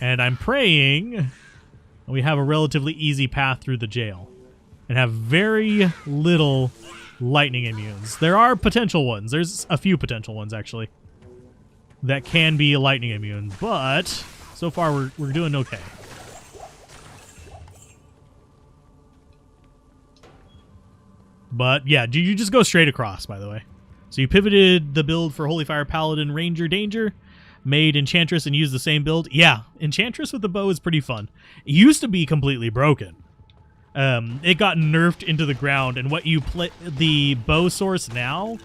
And I'm praying we have a relatively easy path through the jail and have very little lightning immunes. There are potential ones. There's a few potential ones, actually, that can be lightning immune, but so far we're doing okay. But yeah, you just go straight across, by the way. So you pivoted the build for Holy Fire Paladin Ranger Danger, made Enchantress and used the same build. Yeah, Enchantress with the bow is pretty fun. It used to be completely broken. It got nerfed into the ground, and what you play, the bow source now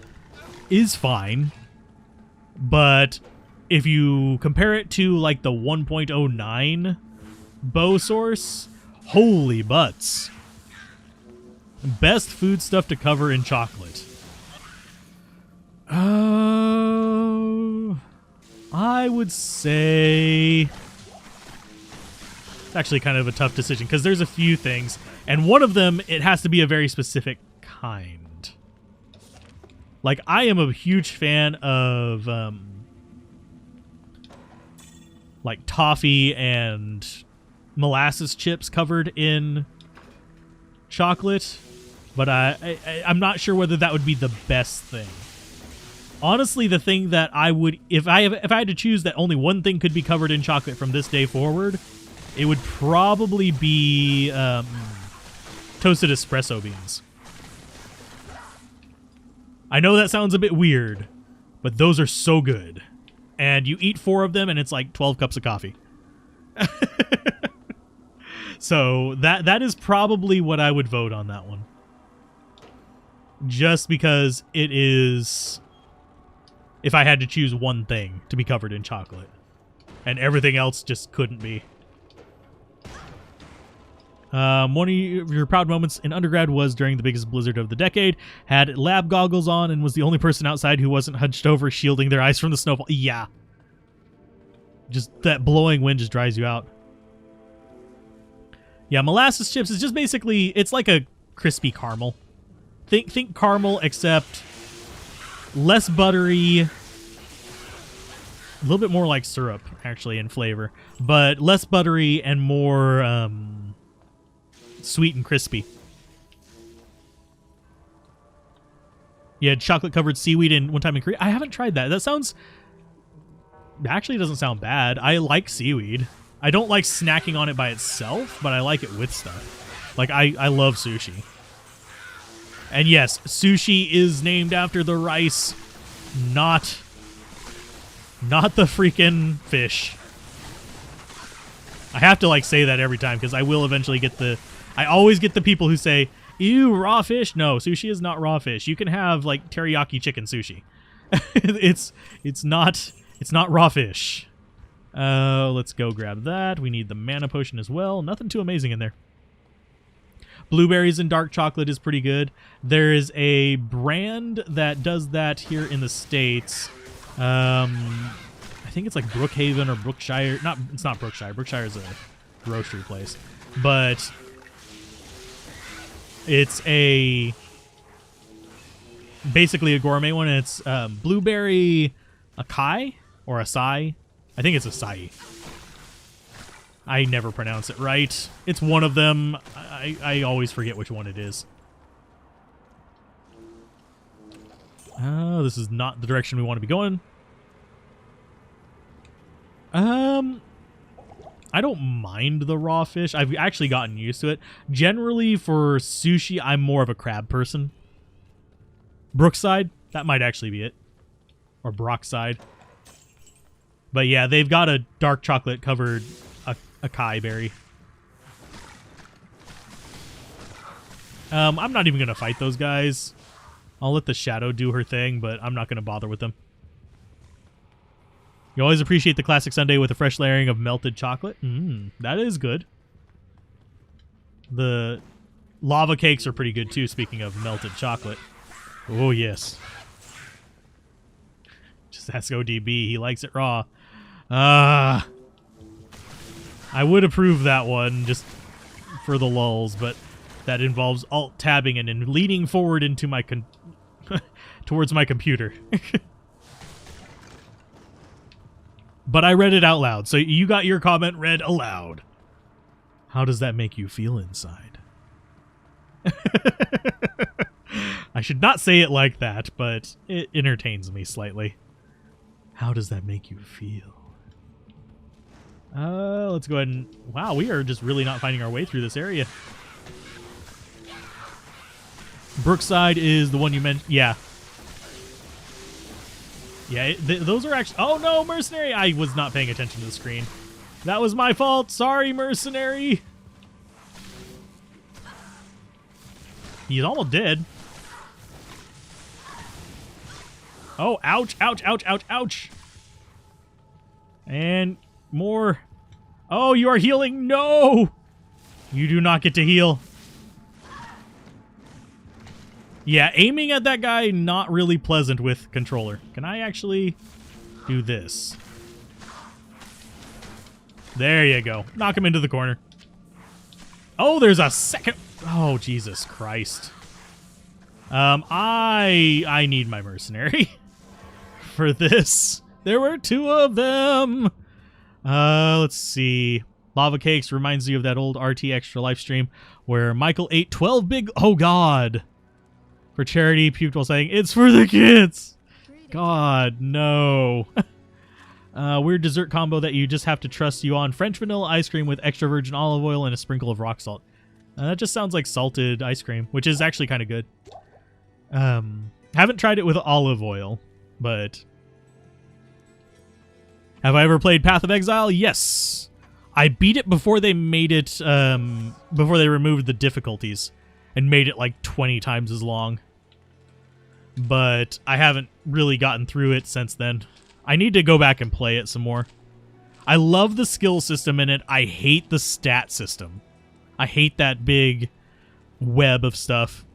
is fine. But if you compare it to like the 1.09 bow source, holy butts. Best food stuff to cover in chocolate. I would say it's actually kind of a tough decision because there's a few things, and one of them, it has to be a very specific kind. Like, I am a huge fan of like toffee and molasses chips covered in chocolate, but I'm not sure whether that would be the best thing. Honestly, the thing that I would, if I had to choose that only one thing could be covered in chocolate from this day forward, it would probably be toasted espresso beans. I know that sounds a bit weird, but those are so good. And you eat 4 of them, and it's like 12 cups of coffee. So that is probably what I would vote on that one. Just because it is, if I had to choose one thing to be covered in chocolate, and everything else just couldn't be. One of your proud moments in undergrad was during the biggest blizzard of the decade. Had lab goggles on and was the only person outside who wasn't hunched over, shielding their eyes from the snowfall. Yeah. Just that blowing wind just dries you out. Yeah, molasses chips is just basically, it's like a crispy caramel. Think caramel, except less buttery, a little bit more like syrup, actually, in flavor, but less buttery and more sweet and crispy. You had chocolate-covered seaweed in one time in Korea. I haven't tried that. That sounds, actually doesn't sound bad. I like seaweed. I don't like snacking on it by itself, but I like it with stuff. Like, I love sushi. And yes, sushi is named after the rice, not the freaking fish. I have to, like, say that every time, because I will eventually get I always get the people who say, ew, raw fish. No, sushi is not raw fish. You can have, like, teriyaki chicken sushi. It's not raw fish. Let's go grab that. We need the mana potion as well. Nothing too amazing in there. Blueberries and dark chocolate is pretty good. There is a brand that does that here in the States. I think it's like Brookhaven or Brookshire. It's not Brookshire. Brookshire is a grocery place. But it's basically a gourmet one. And it's blueberry acai or acai. I think it's acai. I never pronounce it right. It's one of them. I always forget which one it is. Oh, this is not the direction we want to be going. I don't mind the raw fish. I've actually gotten used to it. Generally, for sushi, I'm more of a crab person. Brookside, that might actually be it. Or Brockside. But yeah, they've got a dark chocolate covered acai berry. I'm not even going to fight those guys. I'll let the shadow do her thing, but I'm not going to bother with them. You always appreciate the classic sundae with a fresh layering of melted chocolate. That is good. The lava cakes are pretty good too, speaking of melted chocolate. Oh, yes. Just ask ODB. He likes it raw. I would approve that one just for the lulz, but that involves alt-tabbing and then leaning forward into my towards my computer. But I read it out loud, so you got your comment read aloud. How does that make you feel inside? I should not say it like that, but it entertains me slightly. How does that make you feel? Let's go ahead and... Wow, we are just really not finding our way through this area. Brookside is the one you mentioned. Yeah. Yeah, those are actually... Oh, no, Mercenary! I was not paying attention to the screen. That was my fault. Sorry, Mercenary. He's almost dead. Oh, ouch, ouch, ouch, ouch, ouch. And more. Oh, you are healing. No! You do not get to heal. Yeah, aiming at that guy, not really pleasant with controller. Can I actually do this? There you go. Knock him into the corner. Oh, there's a second. Oh, Jesus Christ. I need my mercenary for this. There were two of them. Let's see. Lava Cakes reminds you of that old RT Extra live stream where Michael ate 12 big... Oh, God. For charity, people saying, it's for the kids. God, no. Weird dessert combo that you just have to trust you on. French vanilla ice cream with extra virgin olive oil and a sprinkle of rock salt. That just sounds like salted ice cream, which is actually kind of good. Haven't tried it with olive oil, but... Have I ever played Path of Exile? Yes. I beat it before they made it, before they removed the difficulties and made it like 20 times as long. But I haven't really gotten through it since then. I need to go back and play it some more. I love the skill system in it. I hate the stat system. I hate that big web of stuff.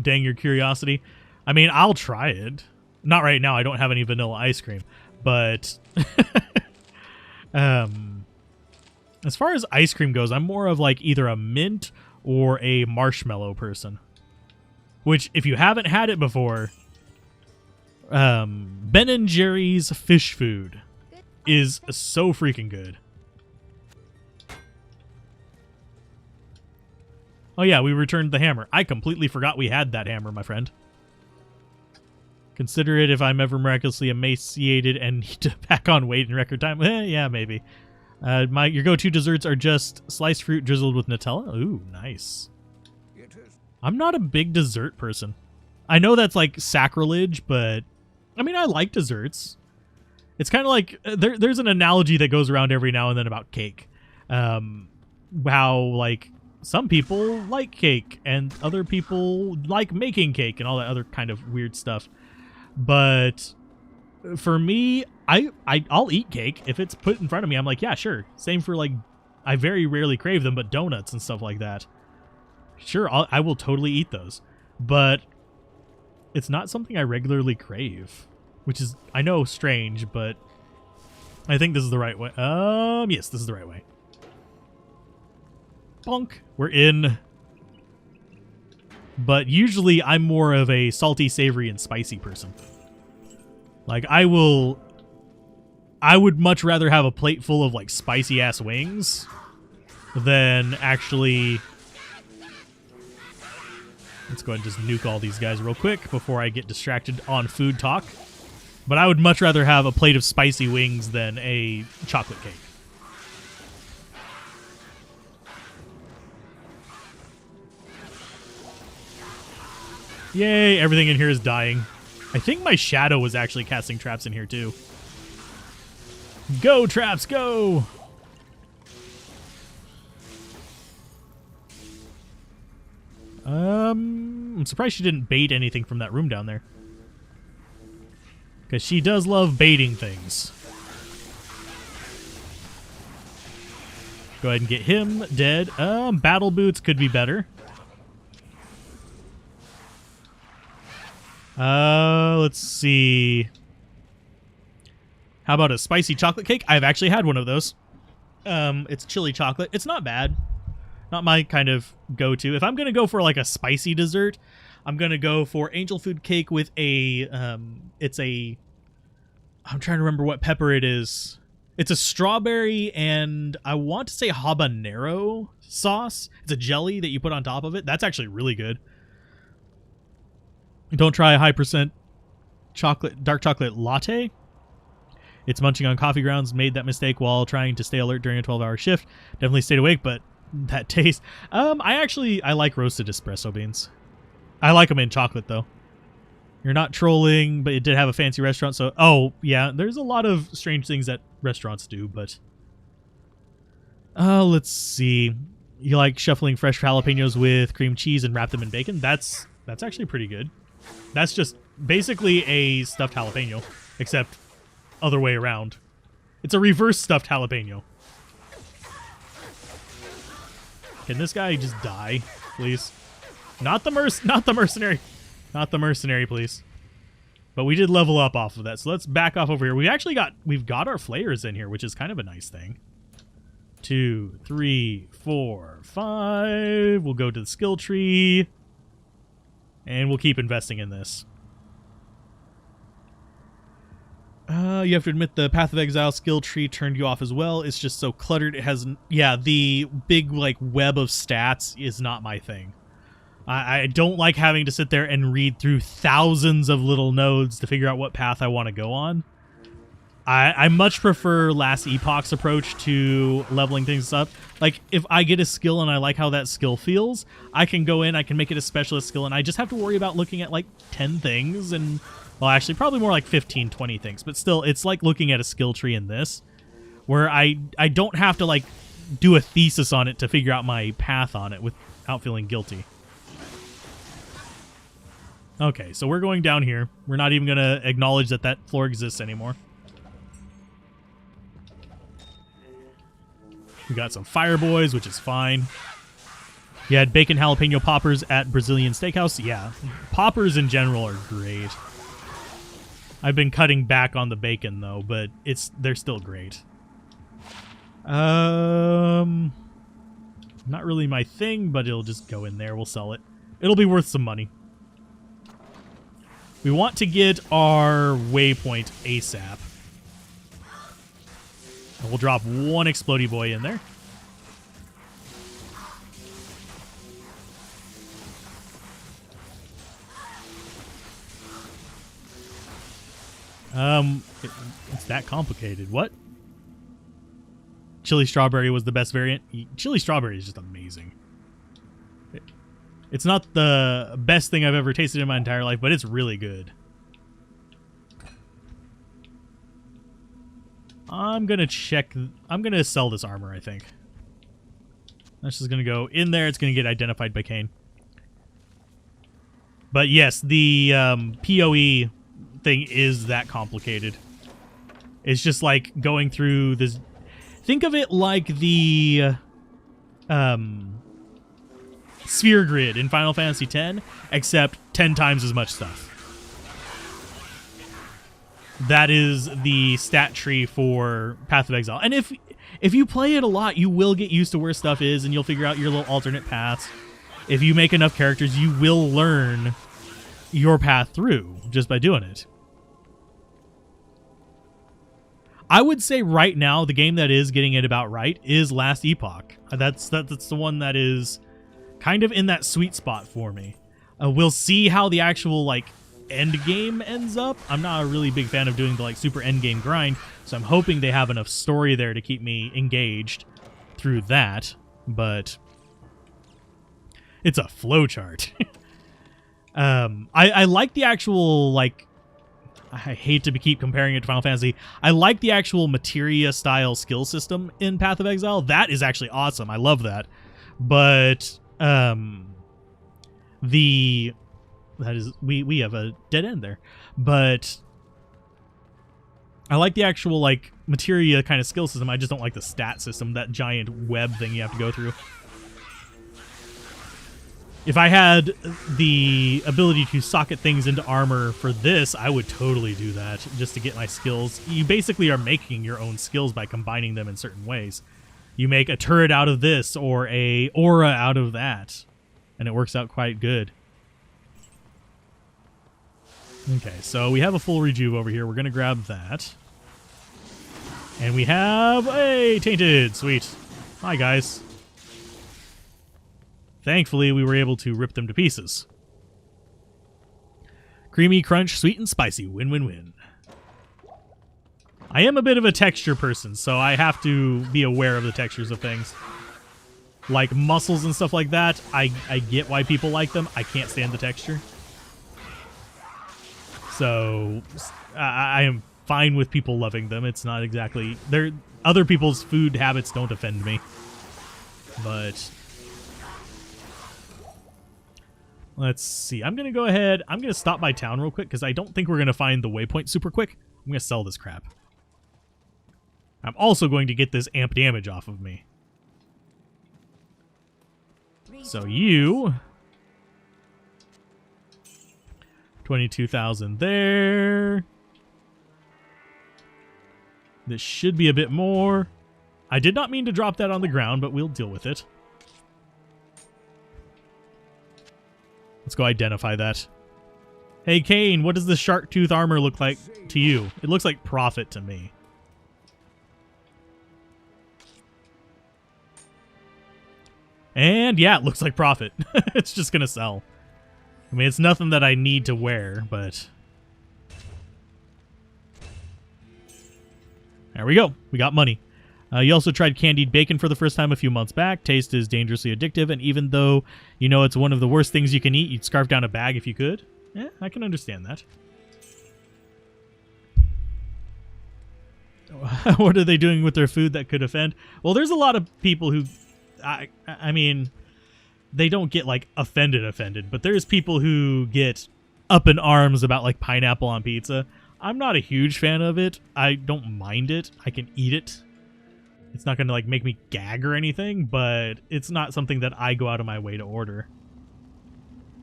Dang your curiosity. I mean, I'll try it. Not right now. I don't have any vanilla ice cream. But as far as ice cream goes, I'm more of like either a mint or a marshmallow person. Which, if you haven't had it before, Ben & Jerry's fish food is so freaking good. Oh yeah, we returned the hammer. I completely forgot we had that hammer, my friend. Consider it if I'm ever miraculously emaciated and need to pack on weight in record time. Yeah, maybe. Your go-to desserts are just sliced fruit drizzled with Nutella. Ooh, nice. I'm not a big dessert person. I know that's like sacrilege, but I mean, I like desserts. It's kind of like there's an analogy that goes around every now and then about cake. How like some people like cake and other people like making cake and all that other kind of weird stuff. But for me, I'll eat cake if it's put in front of me. I'm like, yeah, sure. Same for like, I very rarely crave them, but donuts and stuff like that. Sure, I will totally eat those, but it's not something I regularly crave, which is, I know, strange, but I think this is the right way. Yes, this is the right way. Bonk. We're in. But usually I'm more of a salty, savory, and spicy person. Like, I would much rather have a plate full of, like, spicy-ass wings than actually... Let's go ahead and just nuke all these guys real quick before I get distracted on food talk. But I would much rather have a plate of spicy wings than a chocolate cake. Yay, everything in here is dying. I think my shadow was actually casting traps in here too. Go, traps, go! I'm surprised she didn't bait anything from that room down there. Because she does love baiting things. Go ahead and get him dead. Battle boots could be better. Let's see. How about a spicy chocolate cake? I've actually had one of those. It's chili chocolate. It's not bad. Not my kind of go-to. If I'm going to go for like a spicy dessert, I'm going to go for angel food cake with a, it's a I'm trying to remember what pepper it is. It's a strawberry and I want to say habanero sauce. It's a jelly that you put on top of it. That's actually really good. Don't try a high percent dark chocolate latte. It's munching on coffee grounds. Made that mistake while trying to stay alert during a 12-hour shift. Definitely stayed awake, but that taste. I like roasted espresso beans. I like them in chocolate though. You're not trolling, but it did have a fancy restaurant. So, oh yeah, there's a lot of strange things that restaurants do, but let's see. You like shuffling fresh jalapenos with cream cheese and wrap them in bacon? That's actually pretty good. That's just basically a stuffed jalapeno, except other way around. It's a reverse stuffed jalapeno. Can this guy just die, please? Not the mercenary. Not the mercenary, please. But we did level up off of that, so let's back off over here. We've got our flayers in here, which is kind of a nice thing. 2, 3, 4, 5. We'll go to the skill tree. And we'll keep investing in this. You have to admit the Path of Exile skill tree turned you off as well. It's just so cluttered. It has... Yeah, the big, like, web of stats is not my thing. I don't like having to sit there and read through thousands of little nodes to figure out what path I want to go on. I much prefer Last Epoch's approach to leveling things up. Like, if I get a skill and I like how that skill feels, I can go in, I can make it a specialist skill, and I just have to worry about looking at, like, 10 things and... Well, actually, probably more like 15, 20 things. But still, it's like looking at a skill tree in this, where I don't have to, like, do a thesis on it to figure out my path on it without feeling guilty. Okay, so we're going down here. We're not even going to acknowledge that that floor exists anymore. We got some fire boys, which is fine. You had bacon jalapeno poppers at Brazilian Steakhouse. Yeah, poppers in general are great. I've been cutting back on the bacon though, but they're still great. Not really my thing, but it'll just go in there. We'll sell it. It'll be worth some money. We want to get our waypoint ASAP. And we'll drop one explodey boy in there. It's that complicated. What? Chili strawberry was the best variant. Chili strawberry is just amazing. It's not the best thing I've ever tasted in my entire life, but it's really good. I'm gonna sell this armor, I think. That's just gonna go in there. It's gonna get identified by Kane. But yes, the PoE thing is that complicated. It's just like going through this. Think of it like the sphere grid in Final Fantasy X, except 10 times as much stuff. That is the stat tree for Path of Exile. And if you play it a lot, you will get used to where stuff is, and you'll figure out your little alternate paths. If you make enough characters, you will learn your path through just by doing it. I would say right now, the game that is getting it about right is Last Epoch. That's the one that is kind of in that sweet spot for me. We'll see how the actual, like, end game ends up. I'm not a really big fan of doing the, like, super end game grind, so I'm hoping they have enough story there to keep me engaged through that, but it's a flowchart. I like the actual, like, I hate to keep comparing it to Final Fantasy. I like the actual materia style skill system in Path of Exile. That is actually awesome. I love that. But we have a dead end there. But I like the actual, like, materia kind of skill system. I just don't like the stat system, that giant web thing you have to go through. If I had the ability to socket things into armor for this, I would totally do that just to get my skills. You basically are making your own skills by combining them in certain ways. You make a turret out of this or a aura out of that, and it works out quite good. Okay, so we have a full rejuve over here. We're going to grab that. And we have a tainted. Sweet. Hi, guys. Thankfully, we were able to rip them to pieces. Creamy, crunch, sweet, and spicy. Win, win, win. I am a bit of a texture person, so I have to be aware of the textures of things. Like mussels and stuff like that, I get why people like them. I can't stand the texture. So, I am fine with people loving them. It's not exactly... other people's food habits don't offend me. But... let's see. I'm going to go ahead. I'm going to stop by town real quick because I don't think we're going to find the waypoint super quick. I'm going to sell this crap. I'm also going to get this amp damage off of me. So you... 22,000 there. This should be a bit more. I did not mean to drop that on the ground, but we'll deal with it. Let's go identify that. Hey, Kane, what does the shark tooth armor look like to you? It looks like profit to me. And yeah, it looks like profit. It's just going to sell. I mean, it's nothing that I need to wear, but... there we go. We got money. You also tried candied bacon for the first time a few months back. Taste is dangerously addictive, and even though you know it's one of the worst things you can eat, you'd scarf down a bag if you could. Yeah, I can understand that. What are they doing with their food that could offend? Well, there's a lot of people who... I mean... they don't get, like, offended, but there's people who get up in arms about, like, pineapple on pizza. I'm not a huge fan of it. I don't mind it. I can eat it. It's not going to, like, make me gag or anything, but it's not something that I go out of my way to order.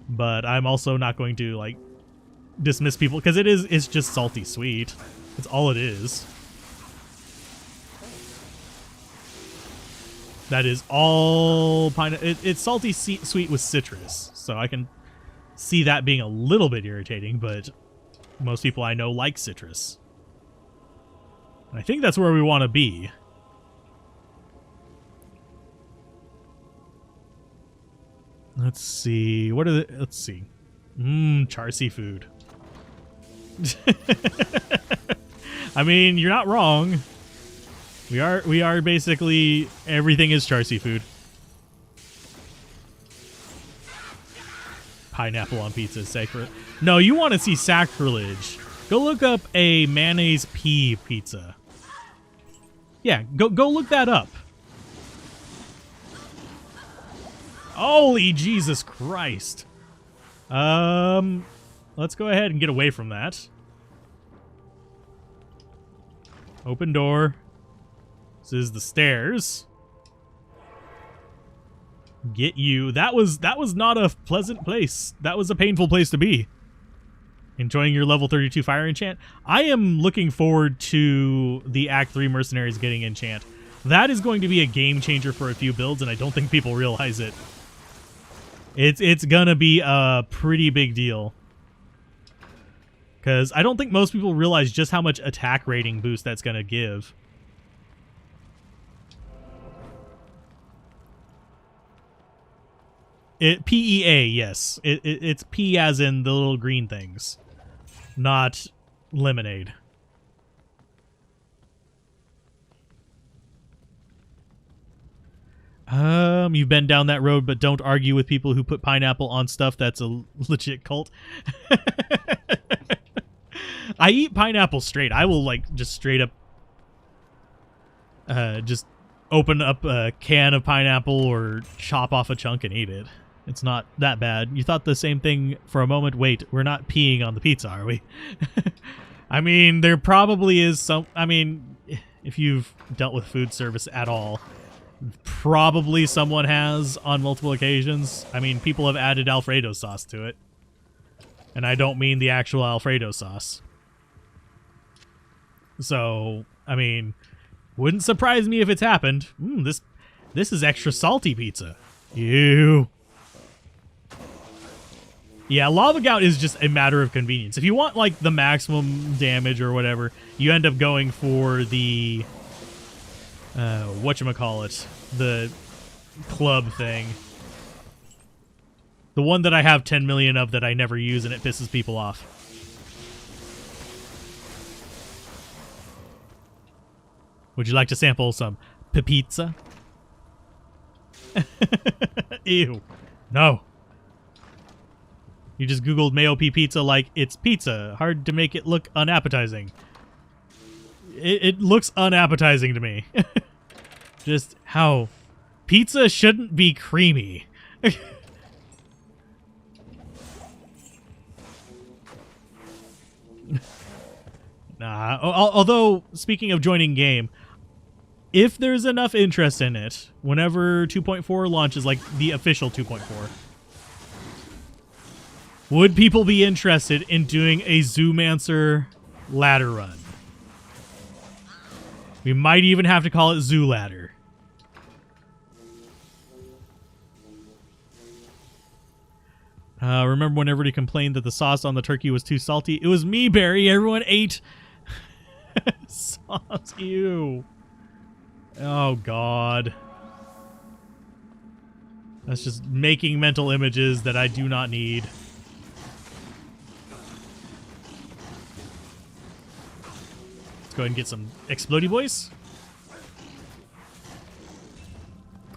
But I'm also not going to, like, dismiss people, because it's just salty sweet. That's all it is. That is all pineapple. It's salty sweet with citrus, so I can see that being a little bit irritating, but most people I know like citrus. And I think that's where we want to be. Let's see. What are the... let's see. Char seafood. I mean, you're not wrong. We are basically... everything is char seafood. Pineapple on pizza is sacrilege. No, you want to see sacrilege. Go look up a mayonnaise pea pizza. Yeah, go look that up. Holy Jesus Christ. Let's go ahead and get away from that. Open door. This is the stairs. Get you. That was not a pleasant place. That was a painful place to be. Enjoying your level 32 fire enchant? I am looking forward to the Act 3 mercenaries getting enchant. That is going to be a game changer for a few builds, and I don't think people realize it. It's gonna be a pretty big deal. Because I don't think most people realize just how much attack rating boost that's gonna give. PEA, yes. It's P as in the little green things, not lemonade. You've been down that road, but don't argue with people who put pineapple on stuff that's a legit cult. I eat pineapple straight. I will, like, just straight up just open up a can of pineapple or chop off a chunk and eat it. It's not that bad. You thought the same thing for a moment. Wait, we're not peeing on the pizza, are we? I mean, there probably is some... I mean, if you've dealt with food service at all, probably someone has on multiple occasions. I mean, people have added Alfredo sauce to it. And I don't mean the actual Alfredo sauce. So, I mean, wouldn't surprise me if it's happened. This is extra salty pizza. Ew. Yeah, Lava Gout is just a matter of convenience. If you want, like, the maximum damage or whatever, you end up going for the... whatchamacallit? The club thing. The one that I have 10 million of that I never use, and it pisses people off. Would you like to sample some pizza? Ew. No. You just Googled Mayo pizza like it's pizza. Hard to make it look unappetizing. It looks unappetizing to me. Just how pizza shouldn't be creamy. Nah. Although, speaking of joining game, if there's enough interest in it, whenever 2.4 launches, like the official 2.4, would people be interested in doing a Zoomancer ladder run? We might even have to call it Zoo Ladder. Remember when everybody complained that the sauce on the turkey was too salty? It was me, Barry. Everyone ate sauce. Ew. Oh, God. That's just making mental images that I do not need. Let's go ahead and get some Explodey Boys.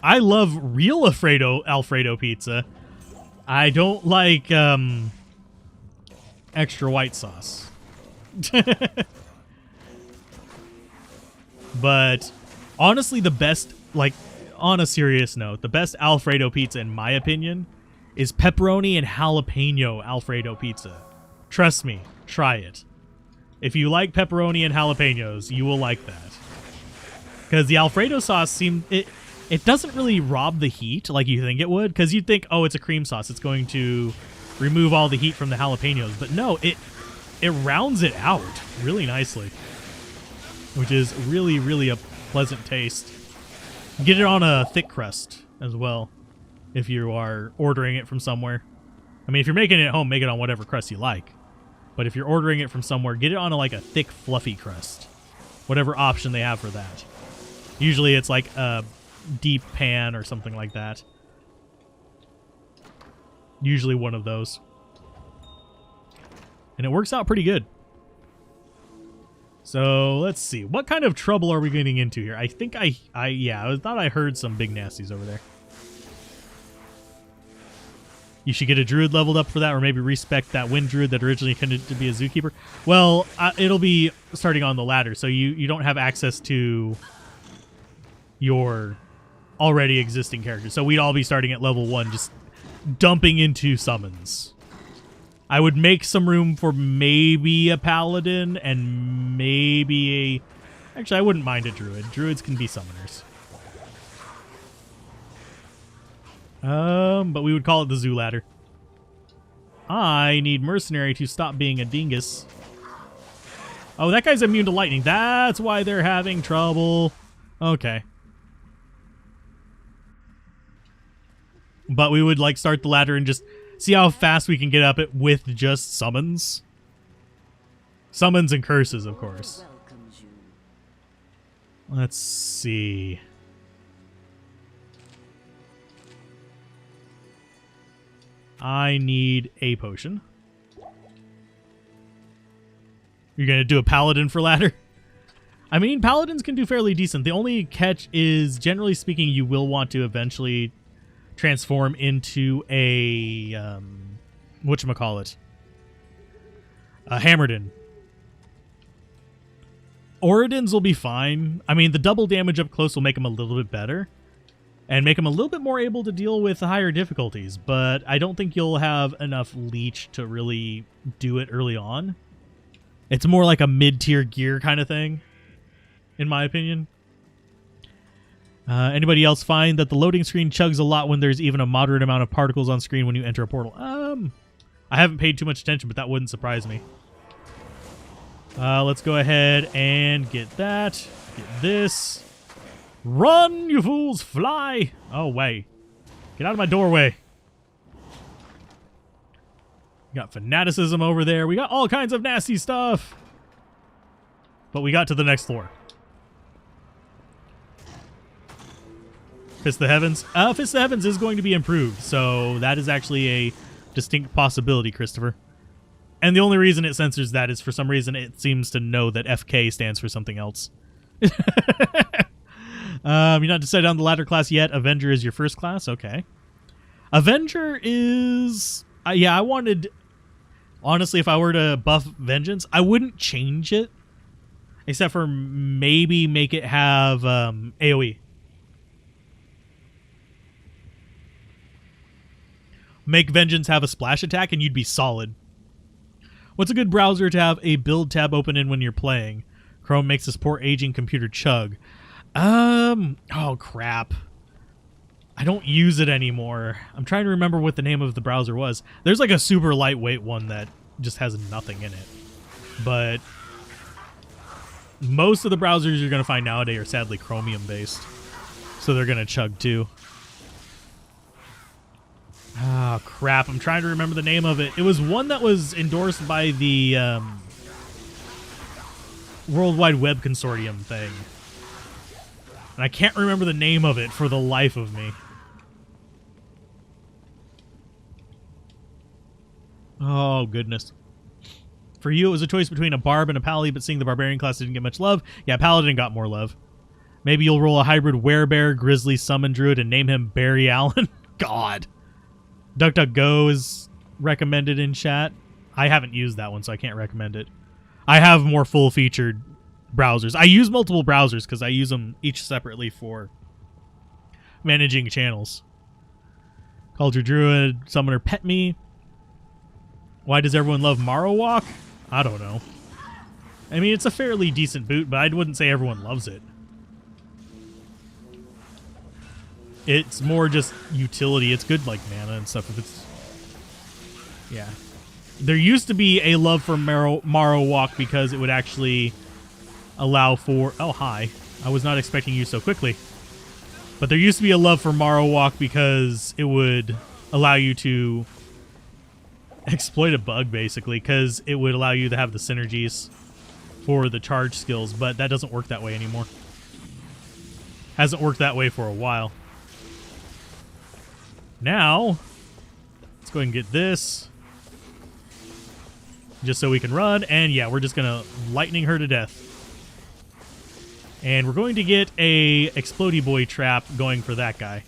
I love real Alfredo pizza. I don't like extra white sauce. But honestly, the best, like, on a serious note, the best Alfredo pizza, in my opinion, is pepperoni and jalapeno Alfredo pizza. Trust me, try it. If you like pepperoni and jalapenos, you will like that. Because the Alfredo sauce it doesn't really rob the heat like you think it would, because you'd think, oh, it's a cream sauce, it's going to remove all the heat from the jalapenos. But no, it rounds it out really nicely, which is really, really a pleasant taste. Get it on a thick crust as well if you are ordering it from somewhere. I mean, if you're making it at home, make it on whatever crust you like. But if you're ordering it from somewhere, get it on like a thick, fluffy crust. Whatever option they have for that. Usually it's like a deep pan or something like that. Usually one of those. And it works out pretty good. So let's see. What kind of trouble are we getting into here? I think I thought I heard some big nasties over there. You should get a druid leveled up for that, or maybe respec that wind druid that originally intended to be a zookeeper. Well, it'll be starting on the ladder, so you don't have access to your already existing characters. So we'd all be starting at level 1, just dumping into summons. I would make some room for maybe a paladin and maybe a... Actually, I wouldn't mind a druid. Druids can be summoners. But we would call it the zoo ladder. I need mercenary to stop being a dingus. Oh, that guy's immune to lightning. That's why they're having trouble. Okay. But we would like start the ladder and just see how fast we can get up it with just summons. Summons and curses, of course. Let's see. I need a potion. You're going to do a paladin for ladder? I mean, paladins can do fairly decent. The only catch is, generally speaking, you will want to eventually transform into a, whatchamacallit? A Hammerdin. Oridins will be fine. I mean, the double damage up close will make them a little bit better. And make them a little bit more able to deal with higher difficulties. But I don't think you'll have enough leech to really do it early on. It's more like a mid-tier gear kind of thing, in my opinion. Anybody else find that the loading screen chugs a lot when there's even a moderate amount of particles on screen when you enter a portal? I haven't paid too much attention, but that wouldn't surprise me. Let's go ahead and get that. Get this. Run, you fools! Fly! Oh, way. Get out of my doorway. Got fanaticism over there. We got all kinds of nasty stuff. But we got to the next floor. Fist of the Heavens. Fist of the Heavens is going to be improved, so that is actually a distinct possibility, Christopher. And the only reason it censors that is for some reason it seems to know that FK stands for something else. You're not decided on the ladder class yet. Avenger is your first class. Okay. Avenger is... yeah, I wanted... Honestly, if I were to buff Vengeance, I wouldn't change it. Except for maybe make it have AoE. Make Vengeance have a splash attack and you'd be solid. What's a good browser to have a build tab open in when you're playing? Chrome makes this poor aging computer chug. Oh crap. I don't use it anymore. I'm trying to remember what the name of the browser was. There's like a super lightweight one that just has nothing in it. But most of the browsers you're going to find nowadays are sadly Chromium based. So they're going to chug too. Oh crap, I'm trying to remember the name of it. It was one that was endorsed by the World Wide Web Consortium thing. And I can't remember the name of it for the life of me. Oh, goodness. For you, it was a choice between a Barb and a Pally, but seeing the Barbarian class didn't get much love. Yeah, Paladin got more love. Maybe you'll roll a hybrid Werebear, Grizzly, Summon Druid, and name him Barry Allen. God. DuckDuckGo is recommended in chat. I haven't used that one, so I can't recommend it. I have more full-featured browsers. I use multiple browsers because I use them each separately for managing channels. Culture Druid, Summoner Pet Me. Why does everyone love Marowak? I don't know. I mean, it's a fairly decent boot, but I wouldn't say everyone loves it. It's more just utility. It's good like mana and stuff. If it's... yeah. There used to be a love for Marowak because it would actually allow for... oh, hi. I was not expecting you so quickly. But there used to be a love for Marowak because it would allow you to exploit a bug, basically, because it would allow you to have the synergies for the charge skills, but that doesn't work that way anymore. Hasn't worked that way for a while. Now, let's go ahead and get this. Just so we can run, and yeah, we're just going to lightning her to death. And we're going to get a Explodey Boy trap going for that guy.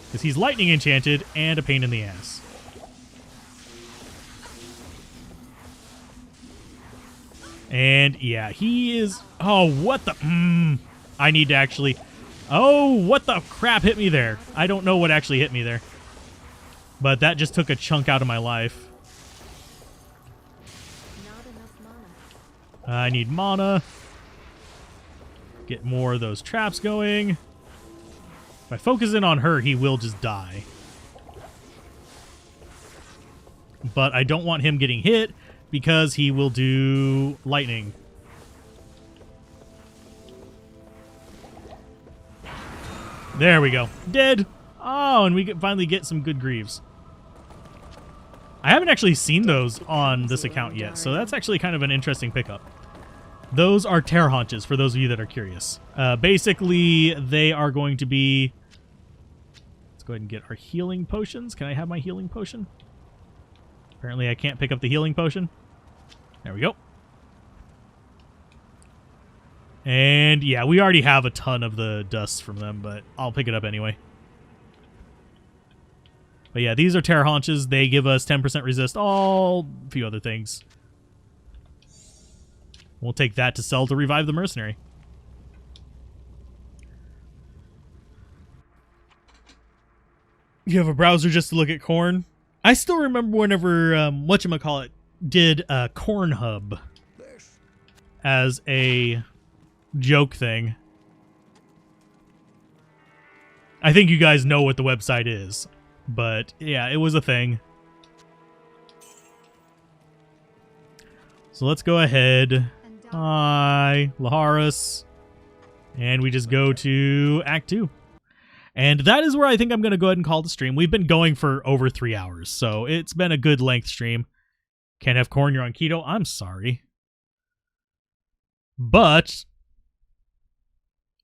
Because he's lightning enchanted and a pain in the ass. And yeah, he is... oh, what the... I need to actually... oh, what the crap hit me there? I don't know what actually hit me there. But that just took a chunk out of my life. Not enough mana. I need mana. Get more of those traps going. If I focus in on her, he will just die. But I don't want him getting hit because he will do lightning. There we go. Dead. Oh, and we finally get some good Greaves. I haven't actually seen those on this account yet, so that's actually kind of an interesting pickup. Those are tear haunches, for those of you that are curious. Basically, they are going to be... let's go ahead and get our healing potions. Can I have my healing potion? Apparently I can't pick up the healing potion. There we go. And yeah, we already have a ton of the dust from them, but I'll pick it up anyway. But yeah, these are tear haunches. They give us 10% resist, all a few other things. We'll take that to sell to revive the mercenary. You have a browser just to look at corn? I still remember whenever, whatchamacallit, did Corn Hub as a joke thing. I think you guys know what the website is. But yeah, it was a thing. So let's go ahead. Hi, Laharis. And we just go to Act 2. And that is where I think I'm going to go ahead and call the stream. We've been going for over 3 hours, so it's been a good length stream. Can't have corn, you're on keto. I'm sorry. But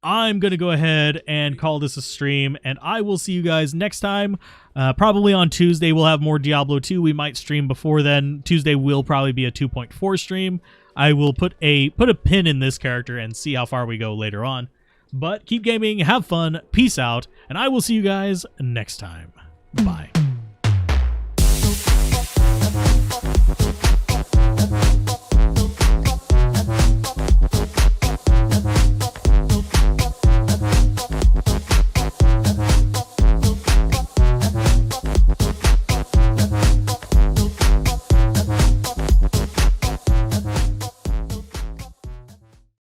I'm going to go ahead and call this a stream, and I will see you guys next time. Probably on Tuesday, we'll have more Diablo 2. We might stream before then. Tuesday will probably be a 2.4 stream. I will put a pin in this character and see how far we go later on. But keep gaming, have fun, peace out, and I will see you guys next time. Bye.